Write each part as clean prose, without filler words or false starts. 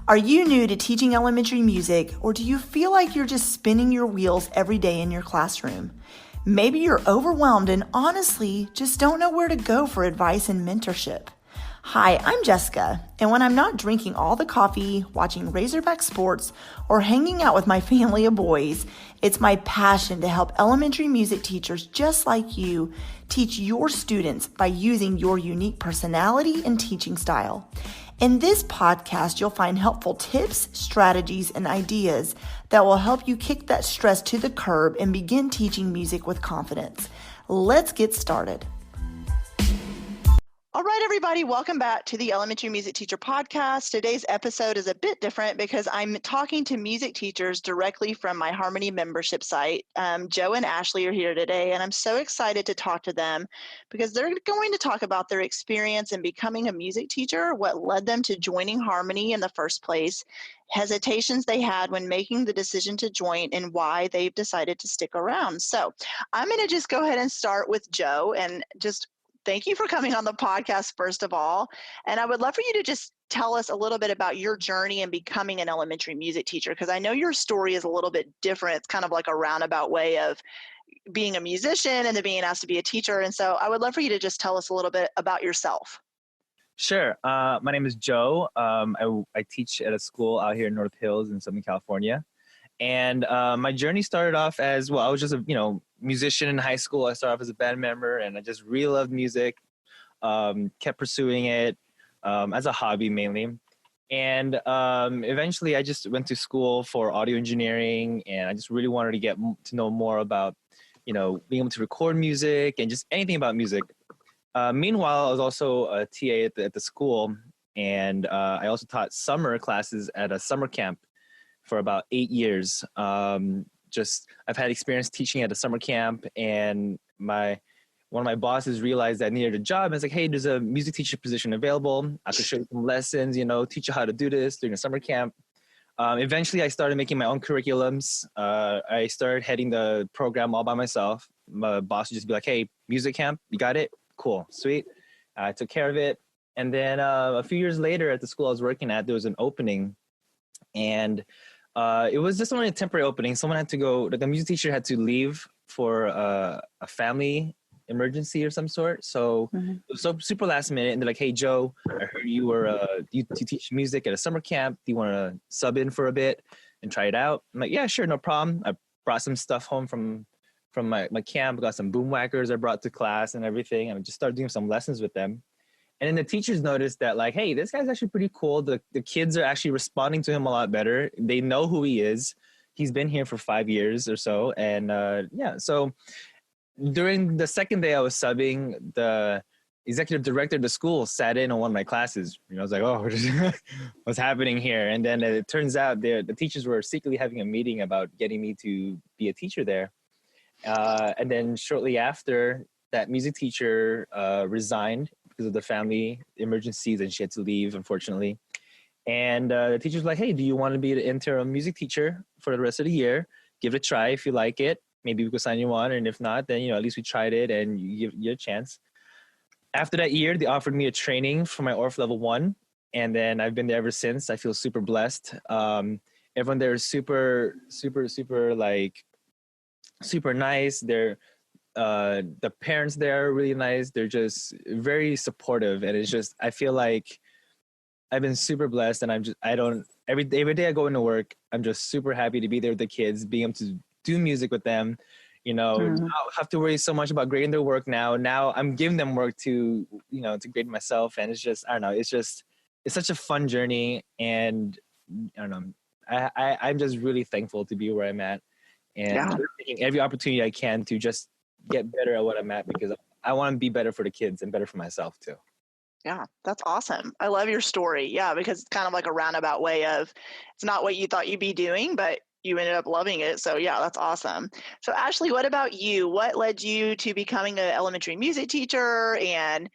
Are you new to teaching elementary music, or do you feel like you're just spinning your wheels every day in your classroom? Maybe you're overwhelmed and honestly just don't know where to go for advice and mentorship. Hi, I'm Jessica, and when I'm not drinking all the coffee, watching Razorback sports, or hanging out with my family of boys, it's my passion to help elementary music teachers just like you teach your students by using your unique personality and teaching style. In this podcast, you'll find helpful tips, strategies, and ideas that will help you kick that stress to the curb and begin teaching music with confidence. Let's get started. All right, everybody, welcome back to the Elementary Music Teacher Podcast. Today's episode is a bit different because I'm talking to music teachers directly from my Harmony membership site. Joe and Ashley are here today, and I'm so excited to talk to them because they're going to talk about their experience in becoming a music teacher, what led them to joining Harmony in the first place, hesitations they had when making the decision to join, and why they've decided to stick around. So I'm going to just go ahead and start with Joe and just thank you for coming on the podcast, first of all. And I would love for you to just tell us a little bit about your journey in becoming an elementary music teacher, because I know your story is a little bit different. It's kind of like a roundabout way of being a musician and then being asked to be a teacher. And so I would love for you to just tell us a little bit about yourself. Sure. My name is Joe. I teach at a school out here in North Hills in Southern California. And my journey started off as, well, I was just a musician in high school. I started off as a band member, and I just really loved music, kept pursuing it as a hobby mainly. And eventually I just went to school for audio engineering, and I just really wanted to get to know more about, being able to record music and just anything about music. Meanwhile, I was also a TA at the school, and I also taught summer classes at a summer camp for about 8 years. I've had experience teaching at a summer camp, and one of my bosses realized I needed a job. And it's like, hey, there's a music teacher position available. I could show you some lessons, teach you how to do this during a summer camp. Eventually, I started making my own curriculums. I started heading the program all by myself. My boss would just be like, hey, music camp, you got it? Cool, sweet. I took care of it. And then a few years later at the school I was working at, there was an opening. And it was just only a temporary opening. Someone had to go, the music teacher had to leave for a family emergency of some sort. So It was so super last minute. And they're like, hey, Joe, I heard you teach music at a summer camp. Do you want to sub in for a bit and try it out? I'm like, yeah, sure, no problem. I brought some stuff home from my camp, got some boom whackers I brought to class and everything. And I just started doing some lessons with them. And then the teachers noticed that, like, hey, this guy's actually pretty cool. The kids are actually responding to him a lot better. They know who he is. He's been here for 5 years or so. And so during the second day I was subbing, the executive director of the school sat in on one of my classes. I was like, oh, what's happening here? And then it turns out the teachers were secretly having a meeting about getting me to be a teacher there. And then shortly after, that music teacher resigned because of the family emergencies, and she had to leave, unfortunately. And the teacher's like, hey, do you want to be the interim music teacher for the rest of the year? Give it a try. If you like it, maybe we could sign you on. And if not, then, at least we tried it and you give you a chance. After that year, they offered me a training for my ORF level 1. And then I've been there ever since. I feel super blessed. Everyone there is super, super, super, super nice. The parents there are really nice. They're just very supportive, and it's just, I feel like I've been super blessed, and every day I go into work, I'm just super happy to be there with the kids, being able to do music with them. I don't have to worry so much about grading their work now. Now I'm giving them work to grade myself, and it's just, I don't know, it's such a fun journey, and I don't know, I'm just really thankful to be where I'm at, and taking every opportunity I can to just get better at what I'm at, because I want to be better for the kids and better for myself too. Yeah, that's awesome. I love your story. Yeah, because it's kind of like a roundabout way of, it's not what you thought you'd be doing, but you ended up loving it. So yeah, that's awesome. So Ashley, what about you? What led you to becoming an elementary music teacher? And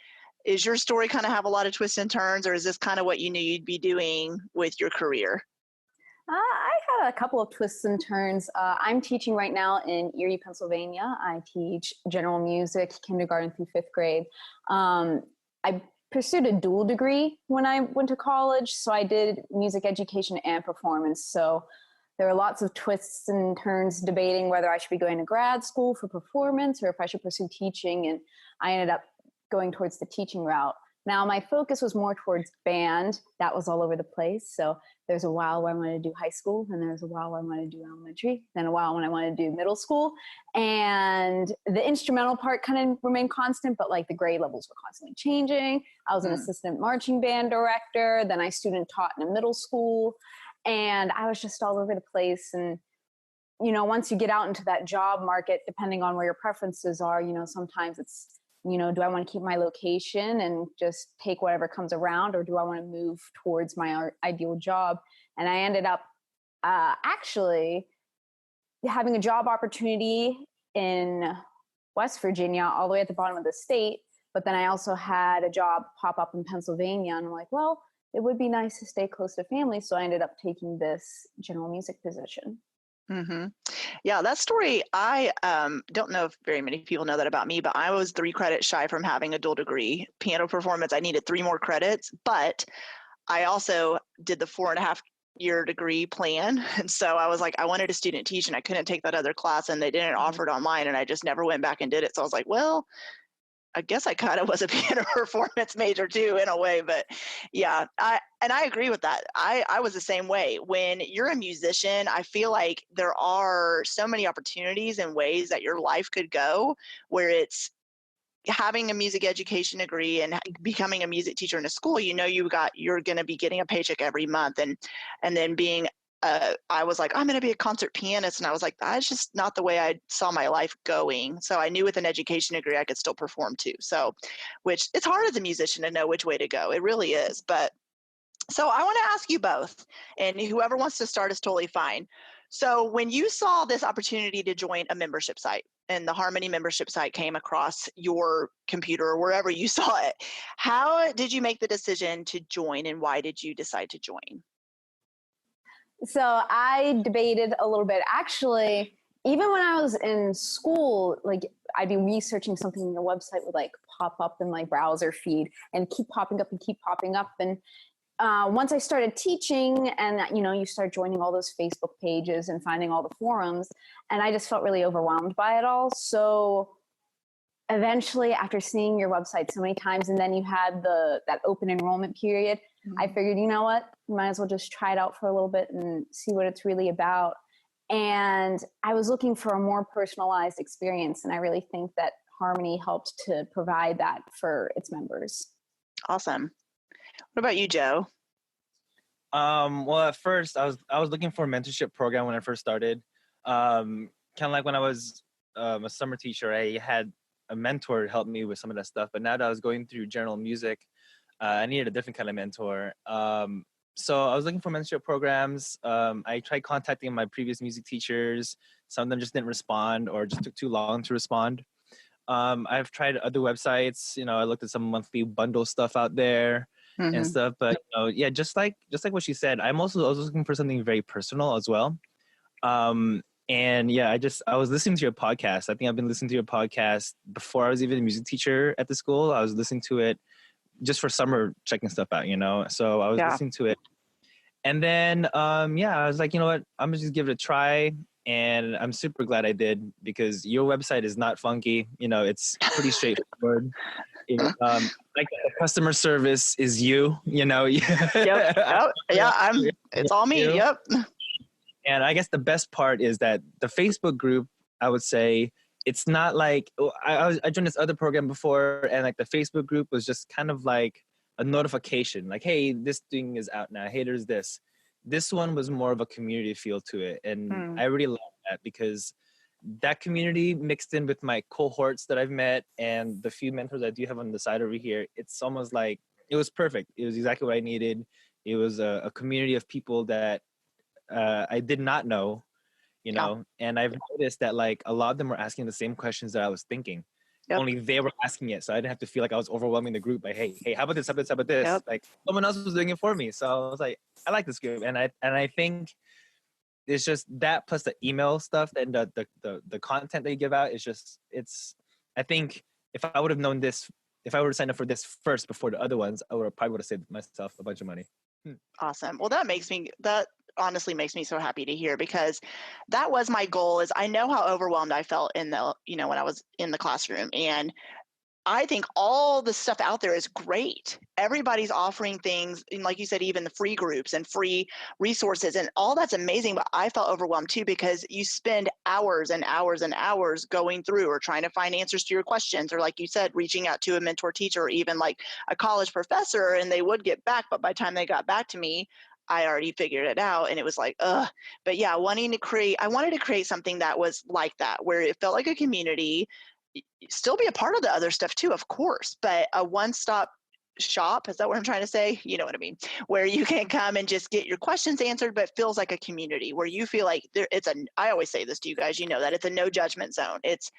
is your story kind of have a lot of twists and turns, or is this kind of what you knew you'd be doing with your career? I had a couple of twists and turns. I'm teaching right now in Erie, Pennsylvania. I teach general music, kindergarten through 5th grade. I pursued a dual degree when I went to college. So I did music education and performance. So there were lots of twists and turns debating whether I should be going to grad school for performance or if I should pursue teaching. And I ended up going towards the teaching route. Now, my focus was more towards band. That was all over the place. So there's a while where I wanted to do high school, and there's a while where I wanted to do elementary, then a while when I wanted to do middle school. And the instrumental part kind of remained constant, but like the grade levels were constantly changing. I was an assistant marching band director. Then I student taught in a middle school. And I was just all over the place. And, you know, once you get out into that job market, depending on where your preferences are, you know, sometimes it's, you know, do I want to keep my location and just take whatever comes around, or do I want to move towards my ideal job? And I ended up actually having a job opportunity in West Virginia, all the way at the bottom of the state. But then I also had a job pop up in Pennsylvania. And I'm like, well, it would be nice to stay close to family. So I ended up taking this general music position. Mm-hmm. Yeah, that story, I don't know if very many people know that about me, but I was 3 credits shy from having a dual degree. Piano performance, I needed 3 more credits, but I also did the 4.5-year degree plan. And so I was like, I wanted to student teach and I couldn't take that other class, and they didn't offer it online, and I just never went back and did it. So I was like, well, I guess I kind of was a piano performance major too, in a way. But yeah, I agree with that. I was the same way. When you're a musician, I feel like there are so many opportunities and ways that your life could go, where it's having a music education degree and becoming a music teacher in a school. You know, you're going to be getting a paycheck every month, and then being I was like, I'm going to be a concert pianist. And I was like, that's just not the way I saw my life going. So I knew with an education degree, I could still perform too. So, which it's hard as a musician to know which way to go. It really is. But so I want to ask you both, and whoever wants to start is totally fine. So when you saw this opportunity to join a membership site, and the Harmony membership site came across your computer or wherever you saw it, how did you make the decision to join, and why did you decide to join? So I debated a little bit. Actually, even when I was in school, like I'd be researching something and your website would like pop up in my browser feed and keep popping up and keep popping up. And once I started teaching, and you know, you start joining all those Facebook pages and finding all the forums, and I just felt really overwhelmed by it all. So eventually, after seeing your website so many times, and then you had that open enrollment period, I figured, you know what, you might as well just try it out for a little bit and see what it's really about. And I was looking for a more personalized experience, and I really think that Harmony helped to provide that for its members. Awesome. What about you, Joe? Well, at first I was looking for a mentorship program when I first started. Kind of like when I was a summer teacher, I had a mentor help me with some of that stuff. But now that I was going through general music, I needed a different kind of mentor. So I was looking for mentorship programs. I tried contacting my previous music teachers. Some of them just didn't respond, or just took too long to respond. I've tried other websites. You know, I looked at some monthly bundle stuff out there and stuff. But you know, yeah, just like what she said, I was looking for something very personal as well. And yeah, I was listening to your podcast. I think I've been listening to your podcast before I was even a music teacher at the school. I was listening to it just for summer, checking stuff out, you know? So I was listening to it. And then, yeah, I was like, you know what? I'm gonna just give it a try. And I'm super glad I did, because your website is not funky. You know, it's pretty straightforward. Like the customer service is you know? Yep. Yeah, it's all me. Yep. And I guess the best part is that the Facebook group, I would say, it's not like I joined this other program before, and like the Facebook group was just kind of like a notification, like, hey, this thing is out now. Hey, there's this. This one was more of a community feel to it, and I really love that, because that community mixed in with my cohorts that I've met and the few mentors I do have on the side over here, it's almost like it was perfect. It was exactly what I needed. It was a community of people that I did not know, you know, and I've noticed that like a lot of them were asking the same questions that I was thinking. Only they were asking it, so I didn't have to feel like I was overwhelming the group. Like, hey, how about this? How about this? Like someone else was doing it for me, so I was like, I like this group, and I think it's just that plus the email stuff and the content they give out is just I think if I would have known this if I were to sign up for this first before the other ones, I probably would have saved myself a bunch of money. Awesome. Well, that honestly makes me so happy to hear, because that was my goal. Is I know how overwhelmed I felt in the, when I was in the classroom, and I think all the stuff out there is great. Everybody's offering things, and like you said, even the free groups and free resources and all that's amazing. But I felt overwhelmed too, because you spend hours and hours and hours going through or trying to find answers to your questions, or like you said, reaching out to a mentor teacher or even like a college professor, and they would get back. But by the time they got back to me, I already figured it out, and it was like, ugh. But yeah, I wanted to create something that was like that, where it felt like a community, still be a part of the other stuff too, of course, but a one-stop shop, is that what I'm trying to say? You know what I mean? Where you can come and just get your questions answered, but feels like a community where you feel like I always say this to you guys, that it's a no judgment zone. It's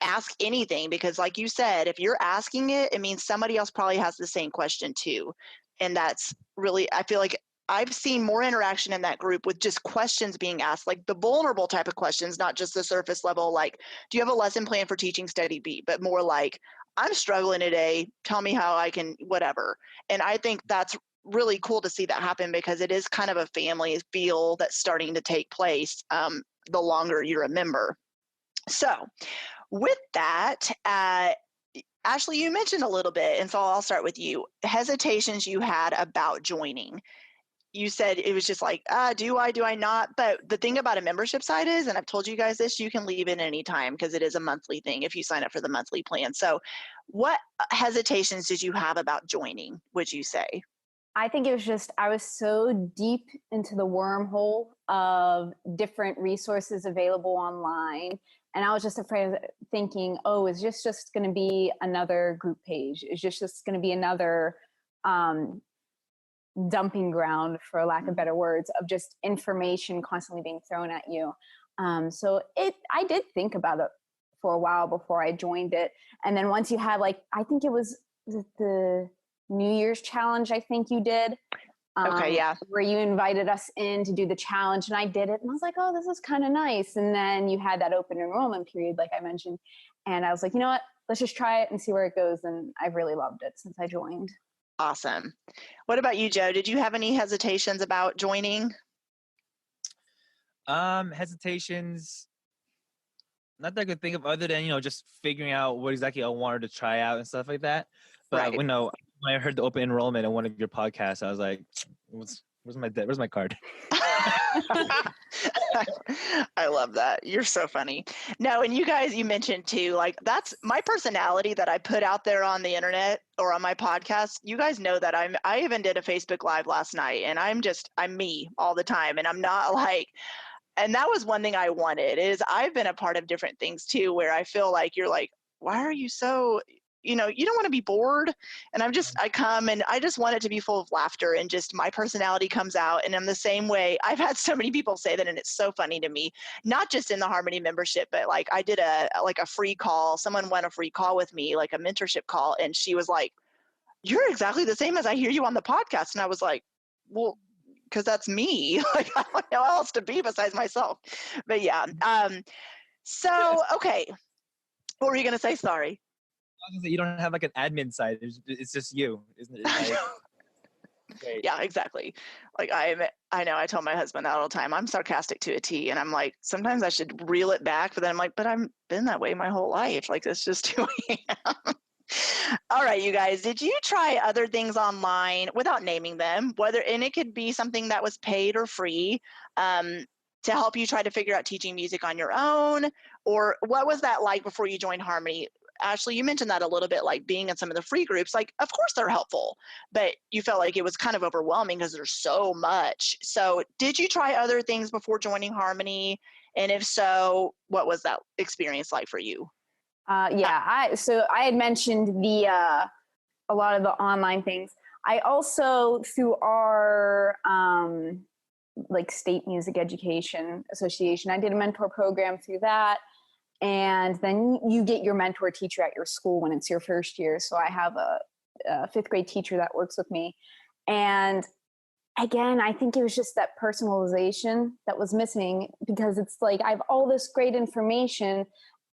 ask anything, because like you said, if you're asking it, it means somebody else probably has the same question too. And that's really, I feel like I've seen more interaction in that group with just questions being asked, like the vulnerable type of questions, not just the surface level, like, do you have a lesson plan for teaching study B? But more like, I'm struggling today, tell me how I can, whatever. And I think that's really cool to see that happen, because it is kind of a family feel that's starting to take place the longer you're a member. So with that, Ashley, you mentioned a little bit, and so I'll start with you. Hesitations you had about joining. You said it was just like, do I not? But the thing about a membership site is, and I've told you guys this, you can leave it any time because it is a monthly thing if you sign up for the monthly plan. So what hesitations did you have about joining, would you say? I think it was just, I was so deep into the wormhole of different resources available online. And I was just afraid of thinking, oh, is this just going to be another group page? Is this just going to be another dumping ground, for lack of better words, of just information constantly being thrown at you? So I did think about it for a while before I joined it. And then once you had, like, I think it was the New Year's challenge, I think you did. Okay, yeah. Where you invited us in to do the challenge, and I did it, and I was like, oh, this is kind of nice. And then you had that open enrollment period, like I mentioned, and I was like, you know what, let's just try it and see where it goes. And I've really loved it since I joined. Awesome. What about you, Joe? Did you have any hesitations about joining? Hesitations, not that I could think of, other than, just figuring out what exactly I wanted to try out and stuff like that. But Right. when I heard the open enrollment on one of your podcasts, I was like, where's my card? I love that. You're so funny. No, and you guys, you mentioned too, like, that's my personality that I put out there on the internet or on my podcast. You guys know that I even did a Facebook Live last night, and I'm me all the time. And I'm not like, and that was one thing I wanted, is I've been a part of different things too, where I feel like you're like, why are you so, you don't want to be bored. And I come and I just want it to be full of laughter, and just my personality comes out. And I'm the same way. I've had so many people say that, and it's so funny to me, not just in the Harmony membership, but like I did a free call. Someone went a free call with me, like a mentorship call. And she was like, you're exactly the same as I hear you on the podcast. And I was like, well, because that's me. Like, I don't know how else to be besides myself. But yeah. So, okay. What were you going to say? Sorry. You don't have like an admin site. It's just you, isn't it? Like, yeah, exactly. Like I know I tell my husband that all the time. I'm sarcastic to a T, and I'm like, sometimes I should reel it back, but then I'm like, but I've been that way my whole life. Like, that's just who I am. All right, you guys, did you try other things online without naming them, and it could be something that was paid or free, to help you try to figure out teaching music on your own? Or what was that like before you joined Harmony? Ashley, you mentioned that a little bit, like being in some of the free groups, like, of course they're helpful, but you felt like it was kind of overwhelming because there's so much. So did you try other things before joining Harmony? And if so, what was that experience like for you? I had mentioned a lot of the online things. I also, through our like State Music Education Association, I did a mentor program through that. And then you get your mentor teacher at your school when it's your first year. So I have a fifth grade teacher that works with me. And again, I think it was just that personalization that was missing, because it's like I have all this great information,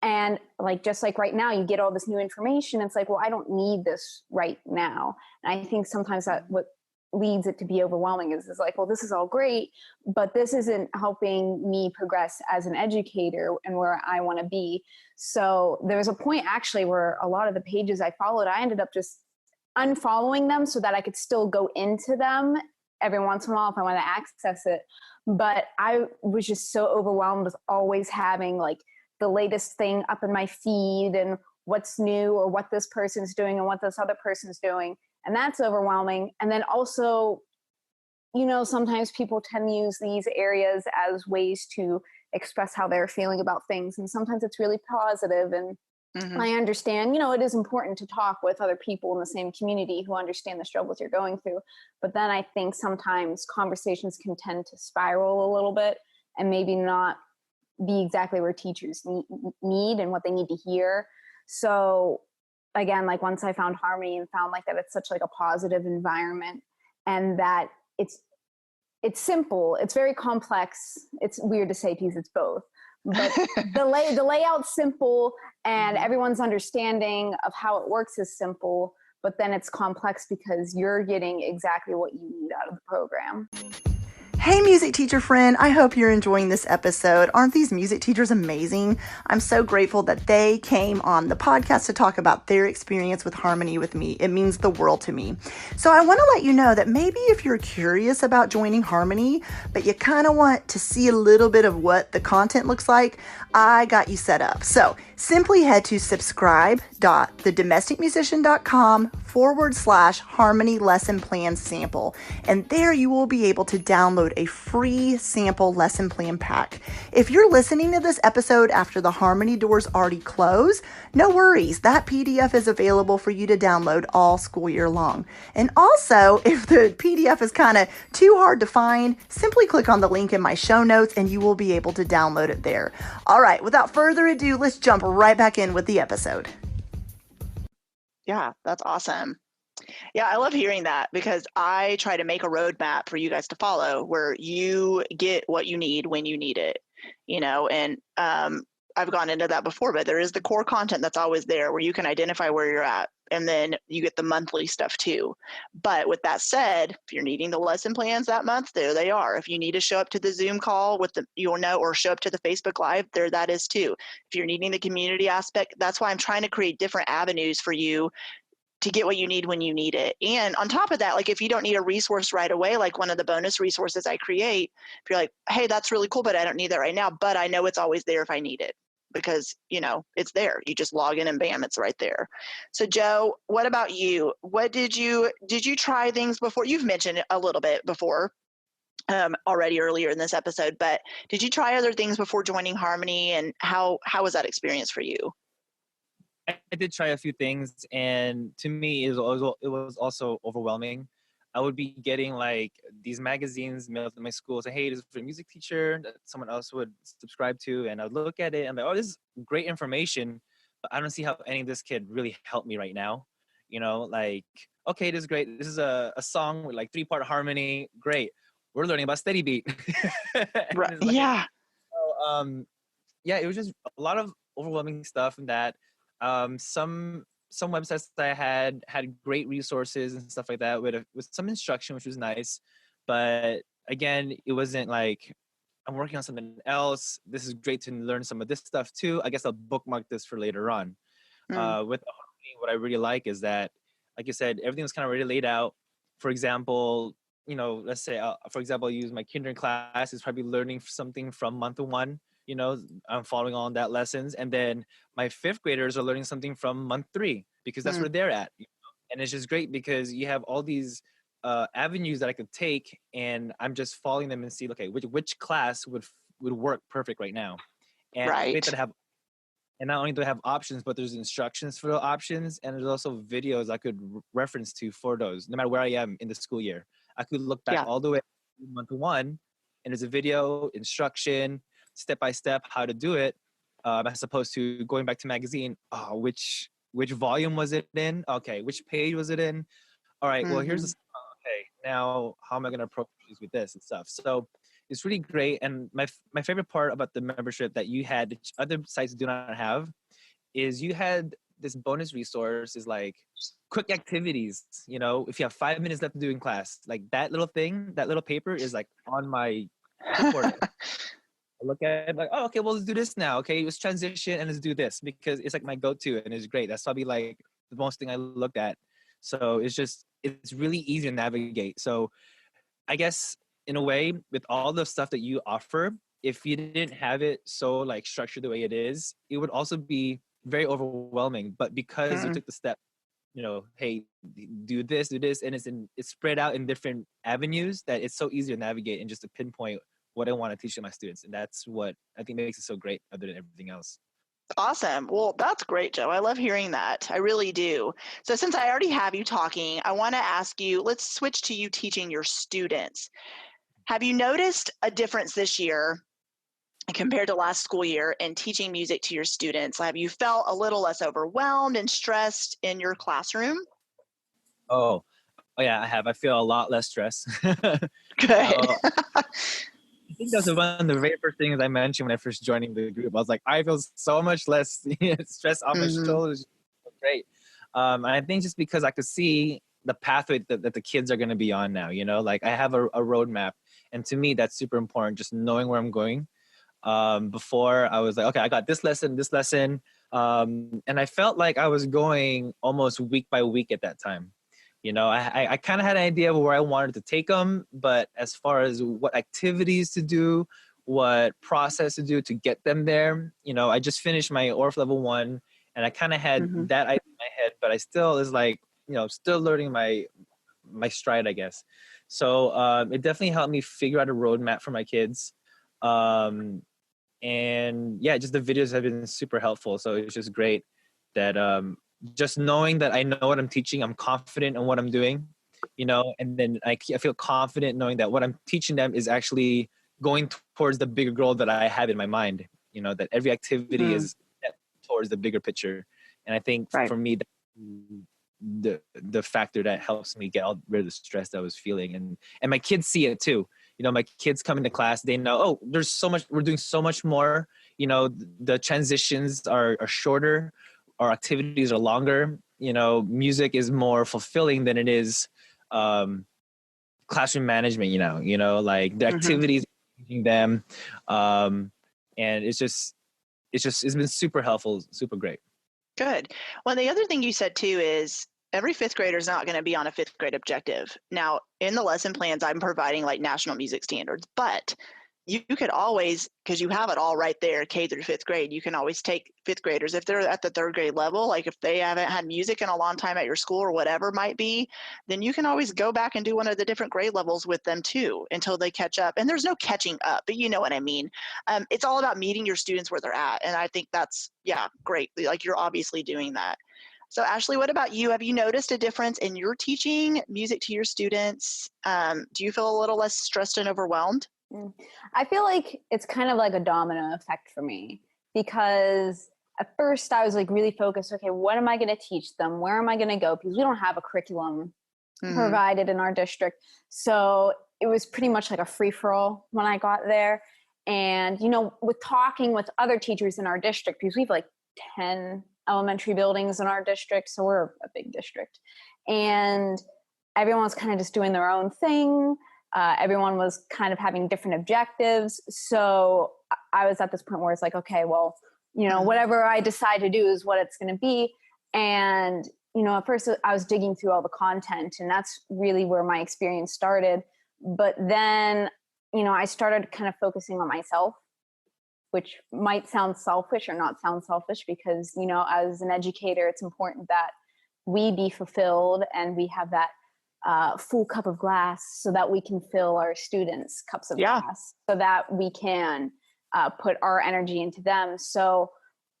And like, just like right now, you get all this new information. It's like, well, I don't need this right now. And I think sometimes that what leads it to be overwhelming is like, well, this is all great, but this isn't helping me progress as an educator and where I want to be. So there was a point actually where a lot of the pages I followed, I ended up just unfollowing them so that I could still go into them every once in a while if I want to access it. But I was just so overwhelmed with always having like the latest thing up in my feed and what's new or what this person's doing and what this other person's doing. And that's overwhelming. And then also, you know, sometimes people tend to use these areas as ways to express how they're feeling about things. And sometimes it's really positive. And I understand, you know, it is important to talk with other people in the same community who understand the struggles you're going through. But then I think sometimes conversations can tend to spiral a little bit and maybe not be exactly where teachers need and what they need to hear. So again, like once I found Harmony and found like that it's such like a positive environment and that it's simple, it's very complex. It's weird to say because it's both. But the layout's simple and everyone's understanding of how it works is simple, but then it's complex because you're getting exactly what you need out of the program. Hey, music teacher friend, I hope you're enjoying this episode. Aren't these music teachers amazing? I'm so grateful that they came on the podcast to talk about their experience with Harmony with me. It means the world to me. So I want to let you know that maybe if you're curious about joining Harmony, but you kind of want to see a little bit of what the content looks like, I got you set up. So simply head to subscribe.thedomesticmusician.com/Harmony lesson plan sample. And there you will be able to download a free sample lesson plan pack. If you're listening to this episode after the Harmony doors already close, no worries. That PDF is available for you to download all school year long. And also, if the PDF is kind of too hard to find, simply click on the link in my show notes and you will be able to download it there. All right, without further ado, let's jump right back in with the episode. Yeah, that's awesome. Yeah, I love hearing that because I try to make a roadmap for you guys to follow where you get what you need when you need it, you know, and I've gone into that before, but there is the core content that's always there where you can identify where you're at. And then you get the monthly stuff too. But with that said, if you're needing the lesson plans that month, there they are. If you need to show up to the Zoom call with the, you'll know, or show up to the Facebook Live, there that is too. If you're needing the community aspect, that's why I'm trying to create different avenues for you to get what you need when you need it. And on top of that, like if you don't need a resource right away, like one of the bonus resources I create, if you're like, hey, that's really cool, but I don't need that right now, but I know it's always there if I need it because, you know, it's there. You just log in and bam, it's right there. So Joe, what about you? What did you try things before? You've mentioned it a little bit before already earlier in this episode, but did you try other things before joining Harmony, and how was that experience for you? I did try a few things, and to me, it was also overwhelming. I would be getting like these magazines mailed to my school, say, "Hey, this is for a music teacher," that someone else would subscribe to, and I'd look at it and I'm like, "Oh, this is great information," but I don't see how any of this could really help me right now. You know, like, okay, this is great. This is a song with like 3-part harmony. Great. We're learning about steady beat. Right. Like, Yeah. so, yeah, it was just a lot of overwhelming stuff in that. Some websites that I had great resources and stuff like that with some instruction, which was nice, but again, it wasn't like I'm working on something else. This is great to learn some of this stuff too. I guess I'll bookmark this for later on. With Harmony, what I really like is that, like you said, everything was kind of already laid out. For example, you know, let's say, for example, I use my kindergarten class is probably learning something from month 1. You know, I'm following on that lessons, and then my 5th graders are learning something from month 3 because that's where they're at. You know? And it's just great because you have all these avenues that I could take, and I'm just following them and see, okay, which class would work perfect right now. And it's great that I have. And not only do I have options, but there's instructions for the options, and there's also videos I could reference to for those, no matter where I am in the school year. I could look back all the way to month 1, and there's a video, instruction, step-by-step how to do it, as opposed to going back to magazine. Oh, which volume was it in? Okay, which page was it in? All right, well, here's the okay, now how am I going to approach these with this and stuff? So it's really great. And my favorite part about the membership that you had, that other sites do not have, is you had this bonus resource is like quick activities. You know, if you have 5 minutes left to do in class, like that little thing, that little paper is like on my clipboard. I look at it like, oh, okay, well, let's do this now. Okay, let's transition and let's do this, because it's like my go-to and it's great. That's probably like the most thing I looked at. So it's really easy to navigate. So I guess in a way, with all the stuff that you offer, if you didn't have it so like structured the way it is, it would also be very overwhelming. But because you Mm. took the step, hey, do this, and it's spread out in different avenues, that it's so easy to navigate and just to pinpoint what I want to teach to my students. And that's what I think makes it so great, other than everything else. Awesome. Well, that's great, Joe. I love hearing that. I really do. So since I already have you talking, I want to ask you, let's switch to you teaching your students. Have you noticed a difference this year compared to last school year in teaching music to your students? Have you felt a little less overwhelmed and stressed in your classroom? Oh yeah, I have. I feel a lot less stress. Good. I think that's one of the very first things I mentioned when I first joining the group. I was like, I feel so much less stress on my Mhm. shoulders. Great. And I think just because I could see the pathway that the kids are going to be on now, like I have a roadmap. And to me, that's super important, just knowing where I'm going. Before I was like, okay, I got this lesson. And I felt like I was going almost week by week at that time. I kind of had an idea of where I wanted to take them, but as far as what activities to do, what process to do to get them there, I just finished my ORF level 1, and I kind of had Mhm. that idea in my head, but I still is like, still learning my stride, I guess. So it definitely helped me figure out a roadmap for my kids. And yeah, just the videos have been super helpful. So it's just great that just knowing that I know what I'm teaching, I'm confident in what I'm doing, and then I feel confident knowing that what I'm teaching them is actually going towards the bigger goal that I have in my mind, that every activity Mm. is towards the bigger picture. And I think Right. for me, the factor that helps me get rid of the stress that I was feeling. And my kids see it too. My kids come into class, they know, oh, there's so much, we're doing so much more. The transitions are shorter, our activities are longer. Music is more fulfilling than it is classroom management. Like the Mhm. activities, them, and it's been super helpful, super great. Good. Well, the other thing you said too is every fifth grader is not going to be on a fifth grade objective. Now, in the lesson plans, I'm providing like national music standards, but you could always, because you have it all right there, K through fifth grade, you can always take fifth graders if they're at the third grade level, like if they haven't had music in a long time at your school or whatever might be, then you can always go back and do one of the different grade levels with them too until they catch up. And there's no catching up, but you know what I mean. It's all about meeting your students where they're at. And I think that's, yeah, great. Like you're obviously doing that. So Ashley, what about you? Have you noticed a difference in your teaching music to your students? Do you feel a little less stressed and overwhelmed? I feel like it's kind of like a domino effect for me, because at first I was like really focused. Okay, what am I going to teach them? Where am I going to go? Because we don't have a curriculum Mm-hmm. provided in our district. So it was pretty much like a free for all when I got there. And, with talking with other teachers in our district, because we have like 10 elementary buildings in our district. So we're a big district. And everyone's kind of just doing their own thing. Everyone was kind of having different objectives. So I was at this point where it's like, okay, well, whatever I decide to do is what it's going to be. And, at first I was digging through all the content, and that's really where my experience started. But then, I started kind of focusing on myself, which might sound selfish or not sound selfish, because, as an educator, it's important that we be fulfilled and we have that full cup of glass so that we can fill our students' cups of glass, so that we can put our energy into them. So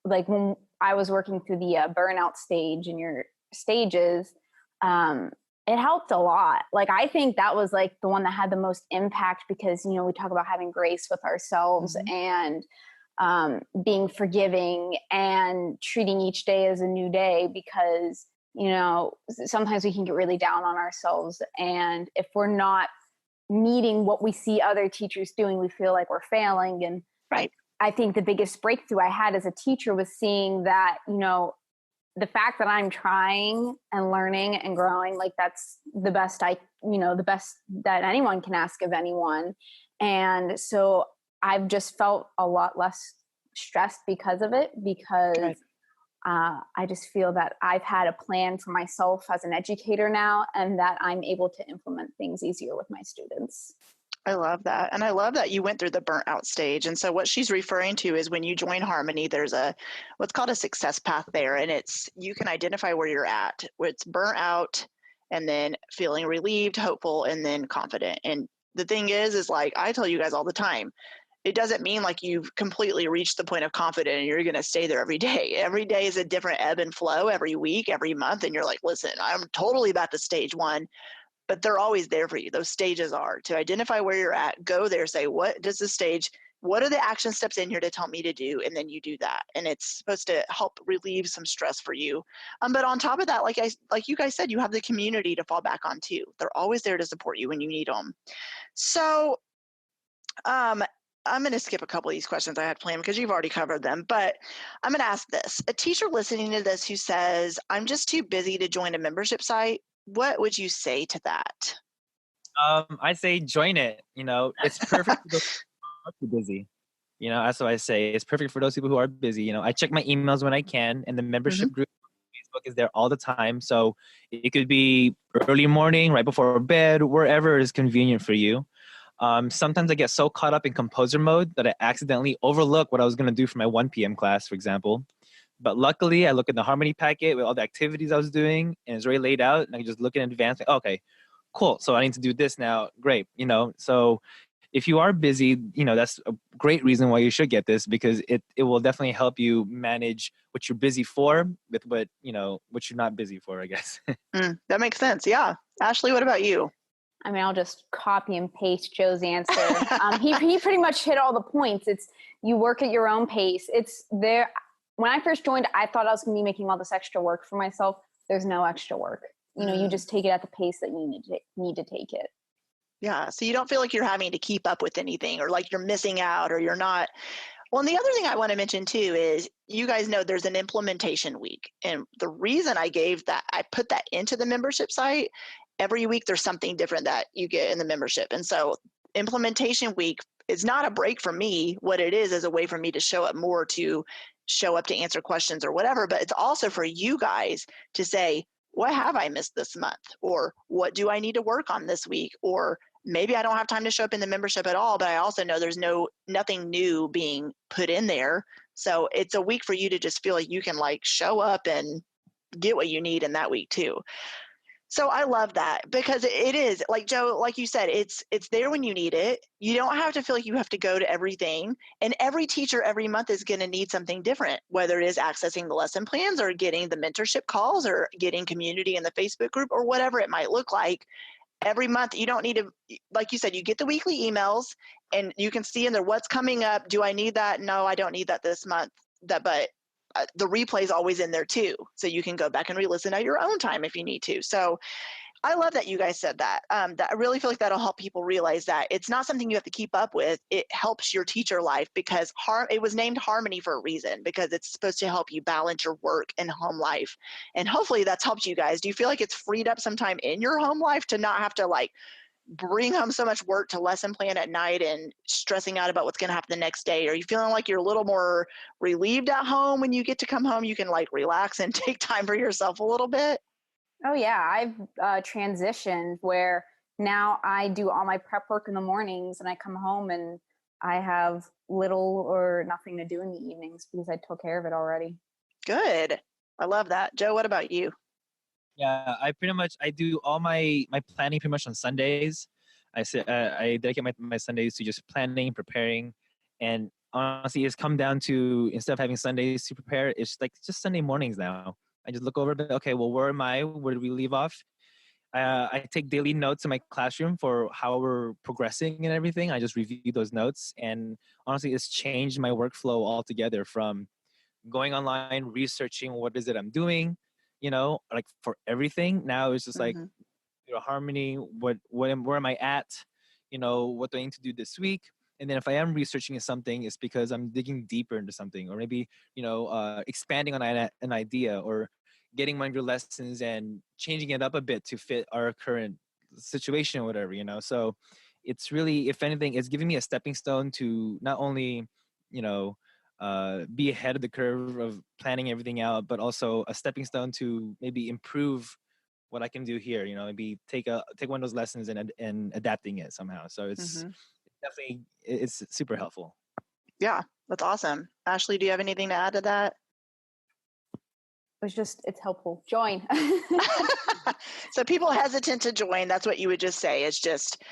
like when I was working through the burnout stage in your stages, it helped a lot. Like, I think that was like the one that had the most impact, because, we talk about having grace with ourselves and being forgiving and treating each day as a new day, because, sometimes we can get really down on ourselves. And if we're not meeting what we see other teachers doing, we feel like we're failing. And Right. I think the biggest breakthrough I had as a teacher was seeing that, the fact that I'm trying and learning and growing, like that's the best the best that anyone can ask of anyone. And so I've just felt a lot less stressed because of it, because Right. I just feel that I've had a plan for myself as an educator now, and that I'm able to implement things easier with my students. I love that. And I love that you went through the burnt out stage. And so what she's referring to is when you join Harmony, there's what's called a success path there. And you can identify where you're at, where it's burnt out and then feeling relieved, hopeful, and then confident. And the thing is like I tell you guys all the time, it doesn't mean like you've completely reached the point of confidence and you're going to stay there every day. Every day is a different ebb and flow, every week, every month. And you're like, listen, I'm totally about to stage one. But they're always there for you. Those stages are to identify where you're at, go there, say, what are the action steps in here to tell me to do? And then you do that. And it's supposed to help relieve some stress for you. But on top of that, like you guys said, you have the community to fall back on too. They're always there to support you when you need them. So I'm going to skip a couple of these questions I had planned because you've already covered them, but I'm going to ask this. A teacher listening to this who says, I'm just too busy to join a membership site, what would you say to that? I say join it. It's perfect for those who are too busy. That's what I say. It's perfect for those people who are busy. I check my emails when I can, and the membership group on Facebook is there all the time. So it could be early morning, right before bed, wherever is convenient for you. Sometimes I get so caught up in composer mode that I accidentally overlook what I was going to do for my 1 p.m. class, for example. But luckily, I look at the Harmony packet with all the activities I was doing, and it's already laid out, and I can just look in advance. Like, okay, cool. So I need to do this now. Great. So if you are busy, that's a great reason why you should get this, because it will definitely help you manage what you're busy for with what you're not busy for, I guess. That makes sense. Yeah. Ashley, what about you? I mean, I'll just copy and paste Joe's answer. He pretty much hit all the points. It's you work at your own pace. It's there. When I first joined, I thought I was going to be making all this extra work for myself. There's no extra work. You just take it at the pace that you need to take it. Yeah. So you don't feel like you're having to keep up with anything or like you're missing out or you're not. Well, and the other thing I want to mention too is you guys know there's an implementation week. And the reason I put that into the membership site, every week there's something different that you get in the membership. And so implementation week is not a break for me. What it is a way for me to show up more, to show up to answer questions or whatever. But it's also for you guys to say, what have I missed this month? Or what do I need to work on this week? Or maybe I don't have time to show up in the membership at all, but I also know there's nothing new being put in there. So it's a week for you to just feel like you can like show up and get what you need in that week too. So I love that because it is like Joe, like you said, it's there when you need it. You don't have to feel like you have to go to everything. And every teacher every month is going to need something different, whether it is accessing the lesson plans or getting the mentorship calls or getting community in the Facebook group or whatever it might look like. Every month, you don't need to, like you said, you get the weekly emails and you can see in there what's coming up. Do I need that? No, I don't need that this month. But the replay is always in there too. So you can go back and re-listen at your own time if you need to. So I love that you guys said that. That I really feel like that'll help people realize that it's not something you have to keep up with. It helps your teacher life because it was named Harmony for a reason, because it's supposed to help you balance your work and home life. And hopefully that's helped you guys. Do you feel like it's freed up some time in your home life to not have to like bring home so much work to lesson plan at night and stressing out about what's going to happen the next day? Are you feeling like you're a little more relieved at home when you get to come home? You can like relax and take time for yourself a little bit? Oh yeah, I've transitioned where now I do all my prep work in the mornings and I come home and I have little or nothing to do in the evenings because I took care of it already. Good. I love that. Joe, what about you? Yeah, I do all my planning pretty much on Sundays. I dedicate my Sundays to just planning, preparing, and honestly, it's come down to, instead of having Sundays to prepare, it's like just Sunday mornings now. I just look over a bit. Okay, well, where am I? Where did we leave off? I take daily notes in my classroom for how we're progressing and everything. I just review those notes, and honestly, it's changed my workflow altogether from going online, researching what is it I'm doing, like for everything. Now it's just like, Harmony, where am I at? what do I need to do this week? And then if I am researching something, it's because I'm digging deeper into something, or maybe, expanding on an idea, or getting one of your lessons and changing it up a bit to fit our current situation or whatever, So it's really, if anything, it's giving me a stepping stone to not only, be ahead of the curve of planning everything out, but also a stepping stone to maybe improve what I can do here. Maybe take one of those lessons and adapting it somehow. So it's Mm-hmm. definitely, it's super helpful. Yeah, that's awesome. Ashley, do you have anything to add to that? It's helpful. Join. So people hesitant to join, that's what you would just say. It's just,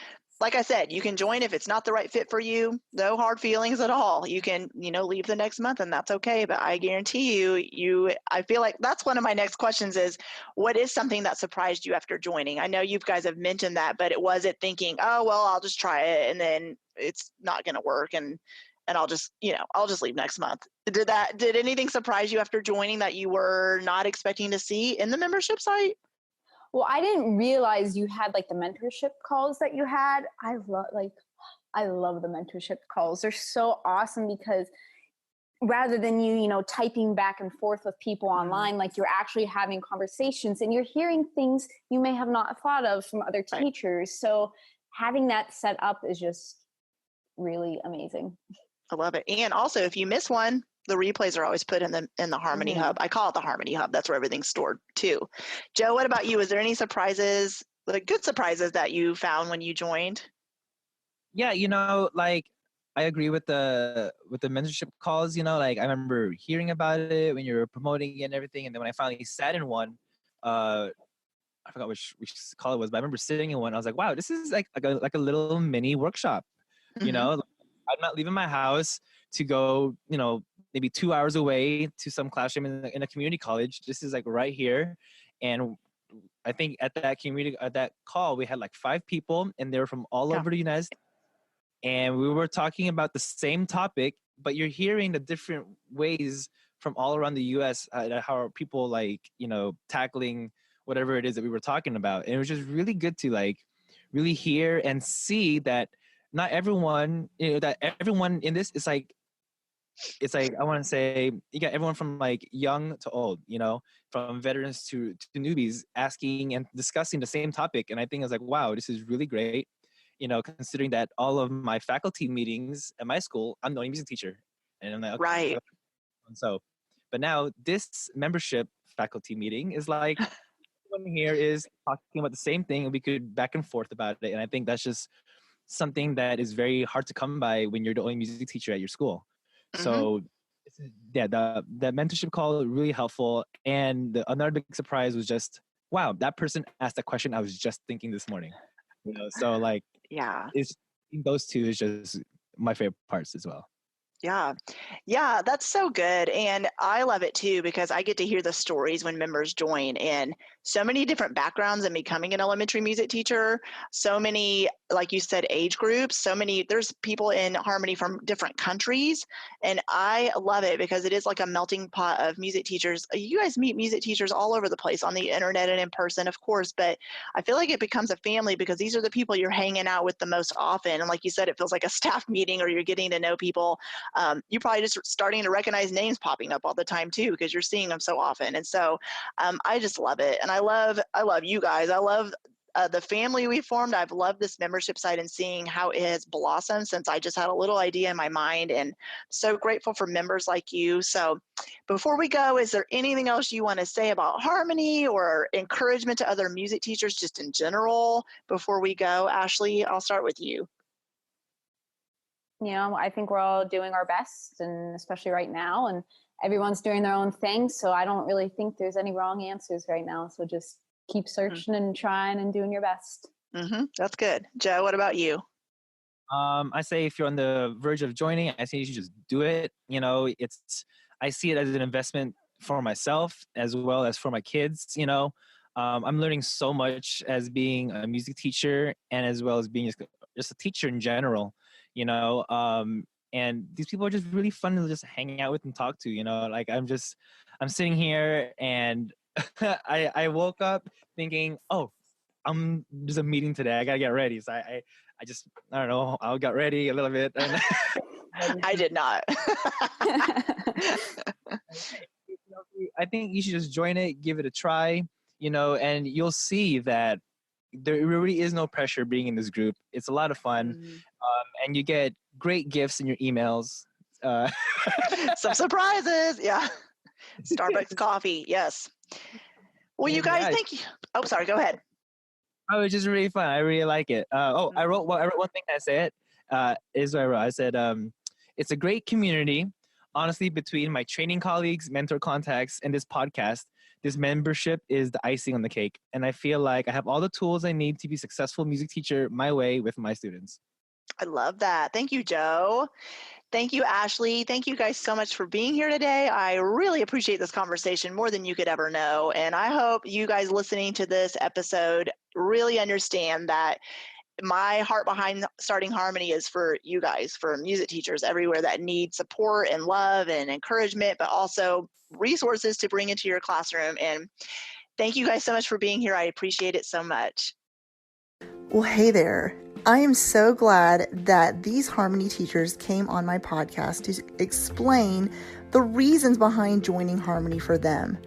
like I said, you can join if it's not the right fit for you. No hard feelings at all. You can, leave the next month and that's okay. But I guarantee I feel like that's one of my next questions is, what is something that surprised you after joining? I know you guys have mentioned that, but was it thinking, oh, well, I'll just try it and then it's not going to work and I'll just leave next month. Did anything surprise you after joining that you were not expecting to see in the membership site? Well, I didn't realize you had like the mentorship calls that you had. I love the mentorship calls. They're so awesome because rather than you typing back and forth with people online, like you're actually having conversations and you're hearing things you may have not thought of from other teachers. Right. So having that set up is just really amazing. I love it. And also, if you miss one, the replays are always put in the Harmony Hub. I call it the Harmony Hub. That's where everything's stored too. Joe, what about you? Is there any surprises, like good surprises that you found when you joined? Yeah, like I agree with the mentorship calls. Like I remember hearing about it when you were promoting it and everything, and then when I finally sat in one, I forgot which call it was, but I remember sitting in one. I was like, wow, this is like a little mini workshop. Mm-hmm. I'm not leaving my house to go, maybe 2 hours away to some classroom in a community college. This is like right here. And I think at that call, we had like 5 people and they were from all over the United States. And we were talking about the same topic, but you're hearing the different ways from all around the US, how are people tackling whatever it is that we were talking about. And it was just really good to really hear and see that not everyone, that everyone in this is it's like, I want to say, you got everyone from young to old, from veterans to newbies asking and discussing the same topic. And I think I was like, wow, this is really great. Considering that all of my faculty meetings at my school, I'm the only music teacher. And I'm like, okay, right. So, but now this membership faculty meeting is like, everyone here is talking about the same thing and we could back and forth about it. And I think that's just something that is very hard to come by when you're the only music teacher at your school. Mm-hmm. So yeah, the mentorship call really helpful. And another big surprise was just, wow, that person asked a question I was just thinking this morning. So it's those two is just my favorite parts as well. Yeah, that's so good. And I love it too, because I get to hear the stories when members join in so many different backgrounds in becoming an elementary music teacher, so many, like you said, age groups, there's people in Harmony from different countries. And I love it because it is like a melting pot of music teachers. You guys meet music teachers all over the place on the internet and in person, of course, but I feel like it becomes a family because these are the people you're hanging out with the most often. And like you said, it feels like a staff meeting or you're getting to know people. You're probably just starting to recognize names popping up all the time too, because you're seeing them so often. And so I just love it. And I love you guys. I love the family we formed. I've loved this membership site and seeing how it has blossomed since I just had a little idea in my mind, and so grateful for members like you. So before we go, is there anything else you want to say about Harmony or encouragement to other music teachers just in general before we go? Ashley, I'll start with you. I think we're all doing our best, and especially right now, and everyone's doing their own thing. So I don't really think there's any wrong answers right now. So just keep searching and trying and doing your best. Mm-hmm. That's good. Joe, what about you? I say if you're on the verge of joining, I say you should just do it. I see it as an investment for myself as well as for my kids. I'm learning so much as being a music teacher and as well as being just a teacher in general. And these people are just really fun to just hang out with and talk to. I'm sitting here and I woke up thinking, oh, there's a meeting today. I gotta get ready. So I don't know. I got ready a little bit. And I did not. I think you should just join it, give it a try, and you'll see that there really is no pressure being in this group. It's a lot of fun, and you get great gifts in your emails. Some surprises, yeah. Starbucks coffee, yes. Well, you guys, thank you. Oh, sorry, go ahead. Oh, it's just really fun. I really like it. I wrote one thing that I said. Is what I wrote. I said, it's a great community. Honestly, between my training colleagues, mentor contacts, and this podcast, this membership is the icing on the cake. And I feel like I have all the tools I need to be a successful music teacher my way with my students. I love that. Thank you, Joe. Thank you, Ashley. Thank you guys so much for being here today. I really appreciate this conversation more than you could ever know. And I hope you guys listening to this episode really understand that my heart behind starting Harmony is for you guys, for music teachers everywhere that need support and love and encouragement, but also resources to bring into your classroom. And thank you guys so much for being here. I appreciate it so much. Well, hey there. I am so glad that these Harmony teachers came on my podcast to explain the reasons behind joining Harmony for them.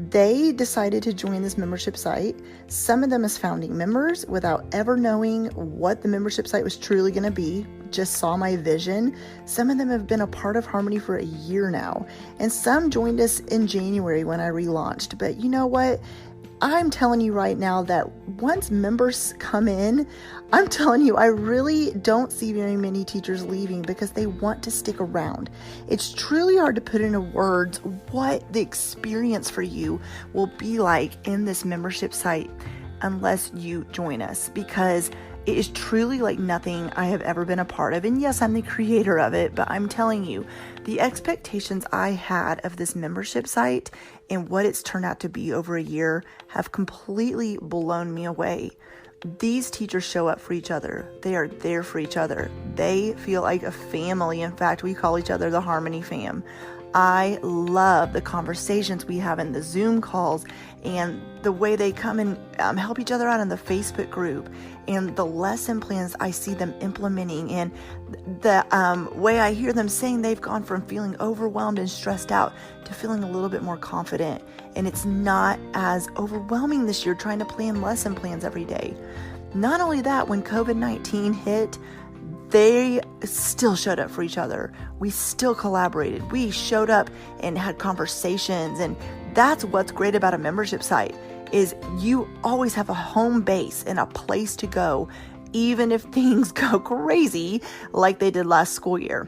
They decided to join this membership site, some of them as founding members without ever knowing what the membership site was truly going to be, just saw my vision. Some of them have been a part of Harmony for a year now, and some joined us in January when I relaunched. But you know what? I'm telling you right now that once members come in, I'm telling you, I really don't see very many teachers leaving because they want to stick around. It's truly hard to put into words what the experience for you will be like in this membership site unless you join us, because it is truly like nothing I have ever been a part of. And yes, I'm the creator of it, but I'm telling you, the expectations I had of this membership site and what it's turned out to be over a year have completely blown me away. These teachers show up for each other. They are there for each other. They feel like a family. In fact, we call each other the Harmony fam. I love the conversations we have in the Zoom calls and the way they come and help each other out in the Facebook group and the lesson plans I see them implementing and the way I hear them saying they've gone from feeling overwhelmed and stressed out to feeling a little bit more confident. And it's not as overwhelming this year trying to plan lesson plans every day. Not only that, when COVID-19 hit, they still showed up for each other. We still collaborated. We showed up and had conversations. And that's what's great about a membership site is you always have a home base and a place to go, even if things go crazy like they did last school year.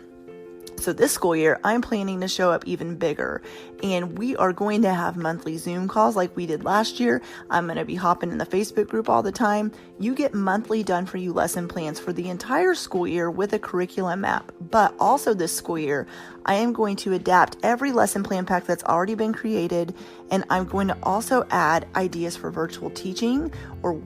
So this school year, I'm planning to show up even bigger, and we are going to have monthly Zoom calls like we did last year. I'm going to be hopping in the Facebook group all the time. You get monthly done for you lesson plans for the entire school year with a curriculum map. But also this school year, I am going to adapt every lesson plan pack that's already been created, and I'm going to also add ideas for virtual teaching or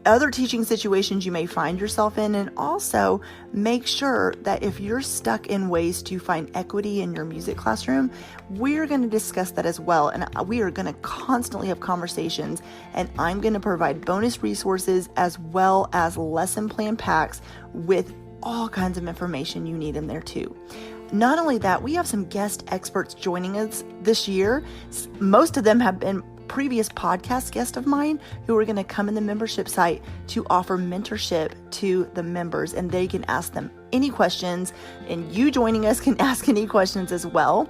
other teaching situations you may find yourself in, and also make sure that if you're stuck in ways to find equity in your music classroom, we're going to discuss that as well. And we are going to constantly have conversations, and I'm going to provide bonus resources as well as lesson plan packs with all kinds of information you need in there too. Not only that, we have some guest experts joining us this year. Most of them have been previous podcast guests of mine who are going to come in the membership site to offer mentorship to the members, and they can ask them any questions, and you joining us can ask any questions as well.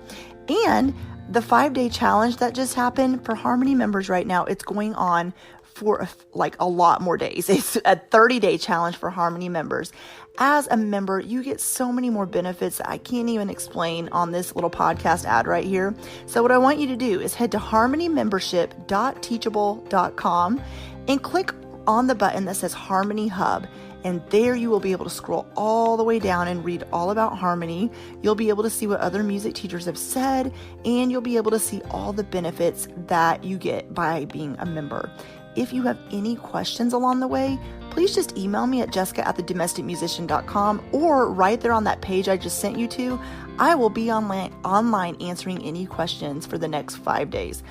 And the 5-day challenge that just happened for Harmony members right now, it's going on for like a lot more days. It's a 30-day challenge for Harmony members. As a member, you get so many more benefits that I can't even explain on this little podcast ad right here. So what I want you to do is head to harmonymembership.teachable.com and click on the button that says Harmony Hub. And there you will be able to scroll all the way down and read all about Harmony. You'll be able to see what other music teachers have said, and you'll be able to see all the benefits that you get by being a member. If you have any questions along the way, please just email me at jessica@thedomesticmusician.com, or right there on that page I just sent you to. I will be online answering any questions for the next 5 days.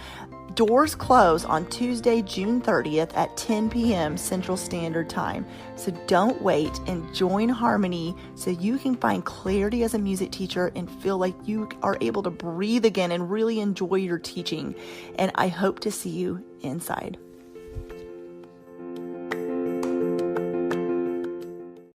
Doors close on Tuesday, June 30th at 10 p.m. Central Standard Time. So don't wait and join Harmony so you can find clarity as a music teacher and feel like you are able to breathe again and really enjoy your teaching. And I hope to see you inside.